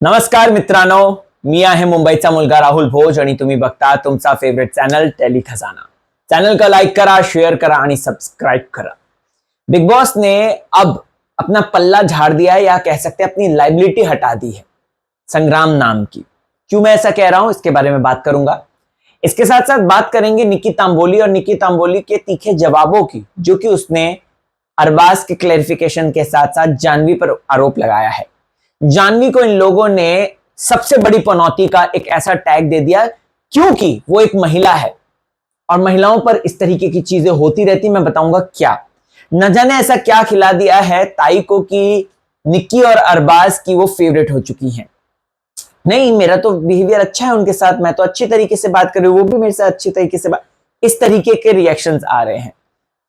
नमस्कार मित्रांनो, मी आहे मुंबईचा मुलगा राहुल भोज आणि तुम्ही बघता तुमचा फेवरेट चॅनल टेली खजाना। चैनल को लाइक करा, शेयर करा आणि सब्सक्राइब करा। बिग बॉस ने अब अपना पल्ला झाड़ दिया है या कह सकते हैं अपनी लाइबिलिटी हटा दी है संग्राम नाम की। क्यों मैं ऐसा कह रहा हूं, इसके बारे में बात करूंगा। इसके साथ साथ बात करेंगे निक्की तांबोली और निक्की तांबोली के तीखे जवाबों की, जो कि उसने अरबाज के क्लैरिफिकेशन के साथ साथ जानवी पर आरोप लगाया है। जानवी को इन लोगों ने सबसे बड़ी पनौती का एक ऐसा टैग दे दिया क्योंकि वो एक महिला है और महिलाओं पर इस तरीके की चीजें होती रहती। मैं बताऊंगा क्या, न जाने ऐसा क्या खिला दिया है ताई को कि निक्की और अरबाज की वो फेवरेट हो चुकी हैं। नहीं, मेरा तो बिहेवियर अच्छा है उनके साथ, मैं तो अच्छी तरीके से बात कर रही हूं, वो भी मेरे साथ अच्छी तरीके से बात, इस तरीके के रिएक्शंस आ रहे हैं।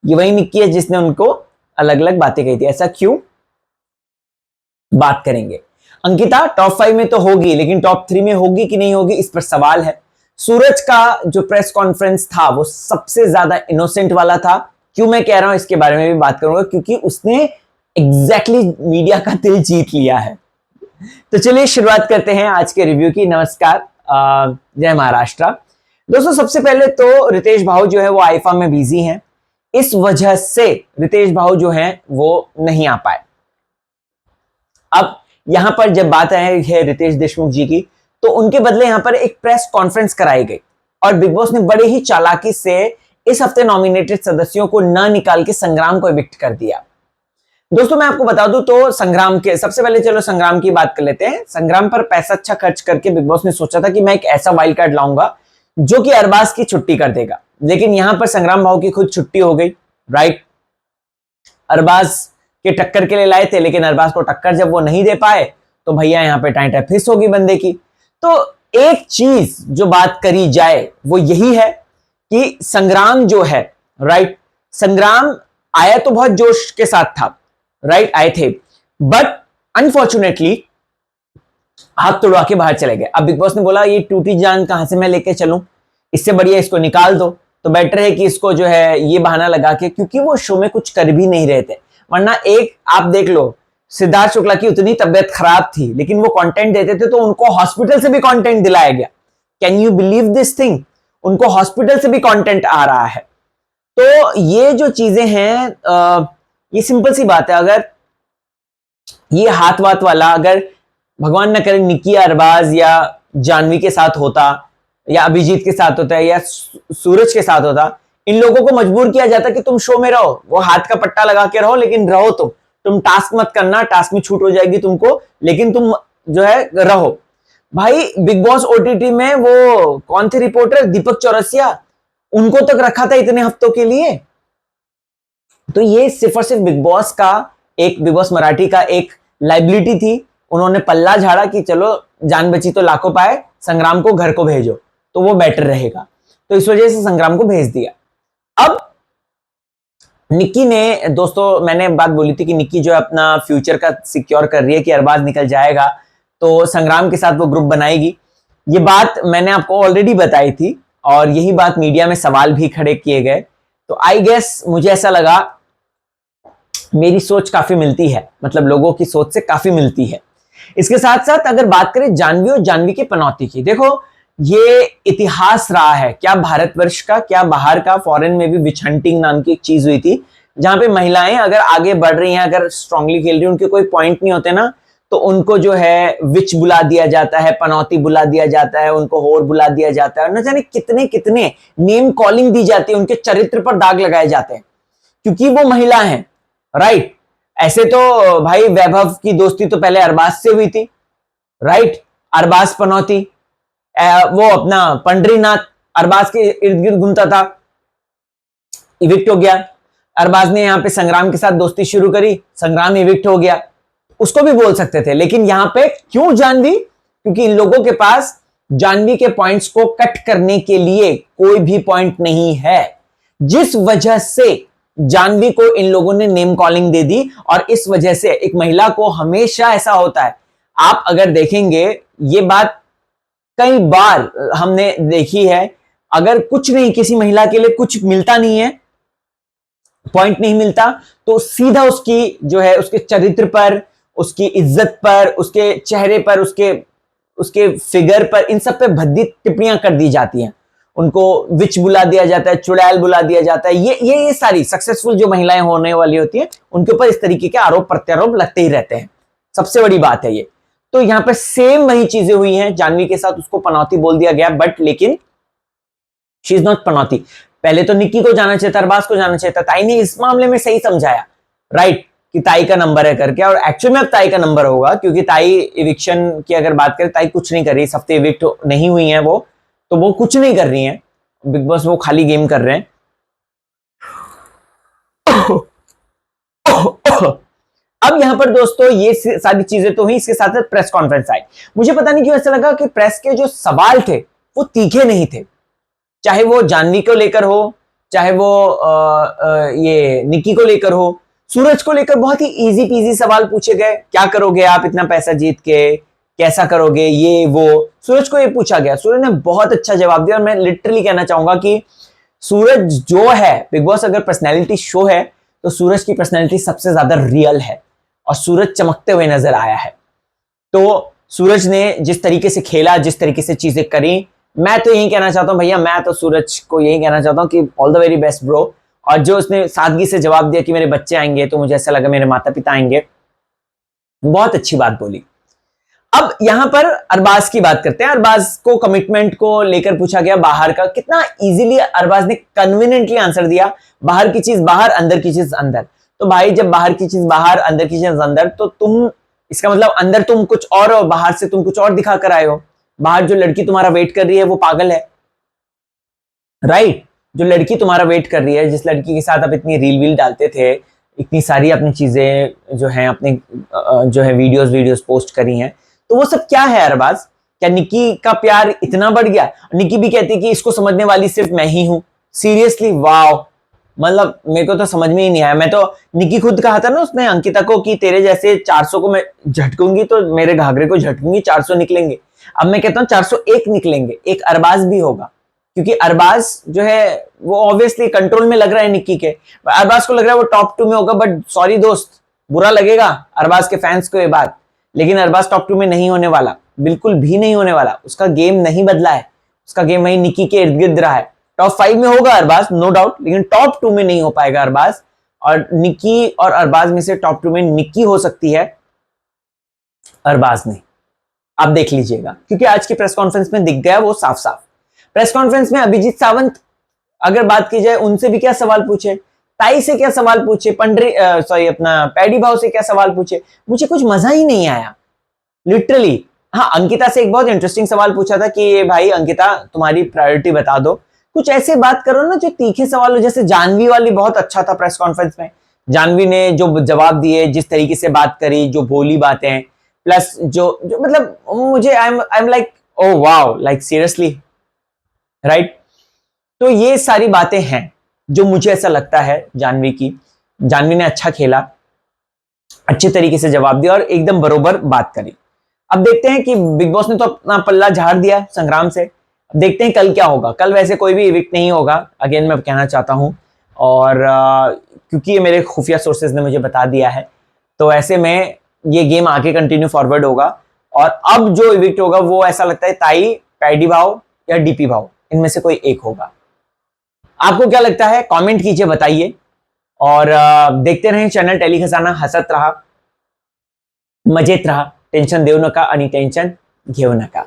ये वही निक्की है जिसने उनको अलग अलग बातें कही थी। ऐसा क्यों, बात करेंगे। अंकिता टॉप 5 में तो होगी, लेकिन टॉप 3 में होगी कि नहीं होगी, इस पर सवाल है। सूरज का जो प्रेस कॉन्फ्रेंस था वो सबसे ज्यादा इनोसेंट वाला था। क्यों मैं कह रहा हूं, इसके बारे में भी बात करूंगा, क्योंकि उसने एग्जैक्टली मीडिया का दिल जीत लिया है। तो चलिए शुरुआत करते हैं आज के रिव्यू की। नमस्कार, जय महाराष्ट्र। दोस्तों, सबसे पहले तो रितेश भाऊ जो है वो आईफा में बिजी हैं, इस वजह से रितेश भाऊ जो है वो नहीं आ पाए। अब यहां पर जब बात आई है रितेश देशमुख जी की, तो उनके बदले यहां पर एक प्रेस कॉन्फ्रेंस कराई गई और बिग बॉस ने बड़े ही चालाकी से इस हफ्ते नॉमिनेटेड सदस्यों को न निकाल के संग्राम को इविक्ट कर दिया। दोस्तों, मैं आपको बता दूं तो संग्राम के सबसे पहले चलो संग्राम की बात कर लेते हैं। संग्राम पर पैसा अच्छा खर्च करके बिग बॉस ने सोचा था कि मैं एक ऐसा वाइल्ड कार्ड लाऊंगा जो कि अरबाज की छुट्टी कर देगा, लेकिन यहां पर संग्राम भाव की खुद छुट्टी हो गई। राइट, अरबाज के टक्कर के लिए लाए थे, लेकिन अरबाज को टक्कर जब वो नहीं दे पाए तो भैया यहां पे टाइम फिस होगी बंदे की। तो एक चीज जो बात करी जाए वो यही है कि संग्राम जो है, राइट, संग्राम आया तो बहुत जोश के साथ था, राइट, आए थे, बट अनफॉर्चुनेटली हाथ तोड़वा के बाहर चले गए। अब बिग बॉस ने बोला ये टूटी जान कहां से मैं लेके चलूं, इससे बढ़िया इसको निकाल दो। तो बेटर है कि इसको जो है ये बहाना लगा के, क्योंकि वो शो में कुछ कर भी नहीं रहे थे, वरना एक आप देख लो, सिद्धार्थ शुक्ला की उतनी तबियत खराब थी लेकिन वो कंटेंट देते थे तो उनको हॉस्पिटल से भी कंटेंट दिलाया गया। Can you believe this thing, उनको हॉस्पिटल से भी कंटेंट आ रहा है। तो ये जो चीजें हैं, ये सिंपल सी बात है। अगर ये हाथ वाथ वाला अगर भगवान न करे निक्की अरबाज या जानवी के साथ होता या अभिजीत के साथ होता या सूरज के साथ होता, इन लोगों को मजबूर किया जाता कि तुम शो में रहो, वो हाथ का पट्टा लगा के रहो, लेकिन रहो तुम टास्क मत करना, टास्क में छूट हो जाएगी तुमको, लेकिन तुम जो है रहो। भाई बिग बॉस ओटीटी में वो कौन थे रिपोर्टर, दीपक चौरसिया, उनको तक रखा था इतने हफ्तों के लिए। तो ये सिर्फ और सिर्फ बिग बॉस का, एक बिग बॉस मराठी का एक लाइबिलिटी थी। उन्होंने पल्ला झाड़ा कि चलो जान बची तो लाखों पाए, संग्राम को घर को भेजो तो वो बेटर रहेगा, तो इस वजह से संग्राम को भेज दिया। अब निक्की ने, दोस्तों मैंने बात बोली थी कि निक्की जो है अपना फ्यूचर का सिक्योर कर रही है कि अरबाज निकल जाएगा तो संग्राम के साथ वो ग्रुप बनाएगी। ये बात मैंने आपको ऑलरेडी बताई थी और यही बात मीडिया में सवाल भी खड़े किए गए। तो आई गेस मुझे ऐसा लगा, मेरी सोच काफी मिलती है, मतलब लोगों की सोच से काफी मिलती है। इसके साथ साथ अगर बात करें जानवी और जानवी की पनौती की, देखो ये इतिहास रहा है, क्या भारतवर्ष का क्या बाहर का, फॉरेन में भी विच हंटिंग नाम की एक चीज हुई थी, जहां पे महिलाएं अगर आगे बढ़ रही हैं, अगर स्ट्रांगली खेल रही हैं, उनके कोई पॉइंट नहीं होते ना, तो उनको जो है विच बुला दिया जाता है, पनौती बुला दिया जाता है, उनको होर बुला दिया जाता है, न जाने कितने कितने नेम कॉलिंग दी जाती है, उनके चरित्र पर दाग लगाए जाते हैं क्योंकि वो महिला है। राइट, ऐसे तो भाई वैभव की दोस्ती तो पहले अरबाज से हुई थी, राइट, अरबाज पनौती, वो अपना पंडरीनाथ अरबाज के इर्द गिर्द घूमता था, इविक्ट हो गया। अरबाज ने यहां पे संग्राम के साथ दोस्ती शुरू करी, संग्राम इविक्ट हो गया, उसको भी बोल सकते थे। लेकिन यहां पे क्यों जानवी, क्योंकि इन लोगों के पास जानवी के पॉइंट्स को कट करने के लिए कोई भी पॉइंट नहीं है, जिस वजह से जानवी को इन लोगों ने नेम कॉलिंग दे दी। और इस वजह से एक महिला को हमेशा ऐसा होता है, आप अगर देखेंगे ये बात कई बार हमने देखी है, अगर कुछ नहीं, किसी महिला के लिए कुछ मिलता नहीं है, पॉइंट नहीं मिलता, तो सीधा उसकी जो है उसके चरित्र पर, उसकी इज्जत पर, उसके चेहरे पर, उसके फिगर पर, इन सब पे भद्दी टिप्पणियां कर दी जाती हैं। उनको विच बुला दिया जाता है, चुड़ैल बुला दिया जाता है। ये सारी सक्सेसफुल जो महिलाएं होने वाली होती हैं उनके ऊपर इस तरीके के आरोप प्रत्यारोप लगते ही रहते हैं। सबसे बड़ी बात है ये। तो यहां पर सेम वही चीजें हुई हैं जाह्नवी के साथ। उसको पनौती बोल दिया गया, बट लेकिन शी इज नॉट पनौती। पहले तो निक्की को जाना चाहिए था, अरबाज को जाना चाहिए था। ताई ने इस मामले में सही समझाया, राइट, कि ताई का नंबर है करके। और एक्चुअल में अब ताई का नंबर होगा, क्योंकि ताई इविक्शन की अगर बात करें, ताई कुछ नहीं कर रही। इस हफ्ते इविक्ट नहीं हुई है वो, तो वो कुछ नहीं कर रही है बिग बॉस, वो खाली गेम कर रहे हैं। अब यहां पर दोस्तों ये सारी चीजें तो हुई, इसके साथ साथ प्रेस कॉन्फ्रेंस आई। मुझे पता नहीं क्यों ऐसा लगा कि प्रेस के जो सवाल थे वो तीखे नहीं थे। चाहे वो जाह्नवी को लेकर हो, चाहे वो ये निक्की को लेकर हो, सूरज को लेकर बहुत ही इजी पीजी सवाल पूछे गए। क्या करोगे आप इतना पैसा जीत के, कैसा करोगे, ये वो। सूरज को ये पूछा गया, सूरज ने बहुत अच्छा जवाब दिया। और मैं लिटरली कहना चाहूंगा कि सूरज जो है, बिग बॉस अगर पर्सनैलिटी शो है तो सूरज की पर्सनैलिटी सबसे ज्यादा रियल है, और सूरज चमकते हुए नजर आया है। तो सूरज ने जिस तरीके से खेला, जिस तरीके से चीजें करी, मैं तो यही कहना चाहता हूं भैया, मैं तो सूरज को यही कहना चाहता हूं कि all the very best bro. और जो उसने सादगी से जवाब दिया कि मेरे बच्चे आएंगे, तो मुझे ऐसा लगा मेरे माता पिता आएंगे, बहुत अच्छी बात बोली। अब यहां पर अरबाज की बात करते हैं। अरबाज को कमिटमेंट को लेकर पूछा गया बाहर का, कितना इजीली अरबाज ने कन्वीनियंटली आंसर दिया, बाहर की चीज बाहर, अंदर की चीज अंदर। तो भाई जब बाहर की चीज बाहर, अंदर की चीज अंदर, तो तुम, इसका मतलब अंदर तुम कुछ और बाहर से तुम कुछ और दिखा कर आए हो। बाहर जो लड़की तुम्हारा वेट कर रही है वो पागल है, राइट। जो लड़की तुम्हारा वेट कर रही है, जिस लड़की के साथ आप इतनी रील वील डालते थे, इतनी सारी अपनी चीजें जो है अपने जो है वीडियोस पोस्ट करी हैं, तो वो सब क्या है अरबाज? क्या निक्की का प्यार इतना बढ़ गया? निक्की भी कहती है कि इसको समझने वाली सिर्फ मैं ही हूं। सीरियसली वाव, मतलब मेरे को तो समझ में ही नहीं आया। मैं तो, निक्की खुद कहा था ना उसने अंकिता को कि तेरे जैसे 400 को मैं झटकूंगी तो मेरे घाघरे को झटकूंगी, 400 निकलेंगे। अब मैं कहता हूं 401 निकलेंगे, एक अरबाज भी होगा। क्योंकि अरबाज जो है वो ऑब्वियसली कंट्रोल में लग रहा है निक्की के। अरबाज को लग रहा है वो टॉप 2 में होगा, बट सॉरी दोस्त, बुरा लगेगा अरबाज के फैंस को ये बात, लेकिन अरबाज टॉप 2 में नहीं होने वाला, बिल्कुल भी नहीं होने वाला। उसका गेम नहीं बदला है, उसका गेम वही निक्की के इर्द गिर्द रहा है। टॉप 5 में होगा अरबाज, नो डाउट, लेकिन टॉप 2 में नहीं हो पाएगा अरबाज। और निक्की और अरबाज में से टॉप 2 में निक्की हो सकती है, अरबाज नहीं। आप देख लीजिएगा, क्योंकि आज की प्रेस कॉन्फ्रेंस में दिख गया वो साफ साफ। प्रेस कॉन्फ्रेंस में अभिजीत सावंत अगर बात की जाए, उनसे भी क्या सवाल पूछे, ताई से क्या सवाल पूछे, अपना पैडी भाव से क्या सवाल पूछे, मुझे कुछ मजा ही नहीं आया लिटरली। हाँ, अंकिता से एक बहुत इंटरेस्टिंग सवाल पूछा था कि भाई अंकिता तुम्हारी प्रायोरिटी बता दो, कुछ ऐसे बात करो ना जो तीखे सवाल हो। जैसे जाह्नवी वाली बहुत अच्छा था प्रेस कॉन्फ्रेंस में, जाह्नवी ने जो जवाब दिए, जिस तरीके से बात करी, जो बोली बातें, प्लस जो मतलब मुझे I am like oh wow, like seriously, right. तो ये सारी बातें हैं जो मुझे ऐसा लगता है जाह्नवी की। जाह्नवी ने अच्छा खेला, अच्छे तरीके से जवाब दिया और एकदम बरोबर बात करी। अब देखते हैं कि बिग बॉस ने तो अपना पल्ला झाड़ दिया संग्राम से। अब देखते हैं कल क्या होगा। कल वैसे कोई भी इविक्ट नहीं होगा, अगेन मैं कहना चाहता हूं। और क्योंकि ये मेरे खुफिया सोर्सेज ने मुझे बता दिया है, तो ऐसे में ये गेम आगे कंटिन्यू फॉरवर्ड होगा। और अब जो इविक्ट होगा वो ऐसा लगता है ताई, पैडी भाव या डीपी भाव, इनमें से कोई एक होगा। आपको क्या लगता है कमेंट कीजिए, बताइए। और देखते रहें चैनल टेली खजाना। हसत रहा, मजेत रहा, टेन्शन देऊ नका आणि टेन्शन घेऊ नका।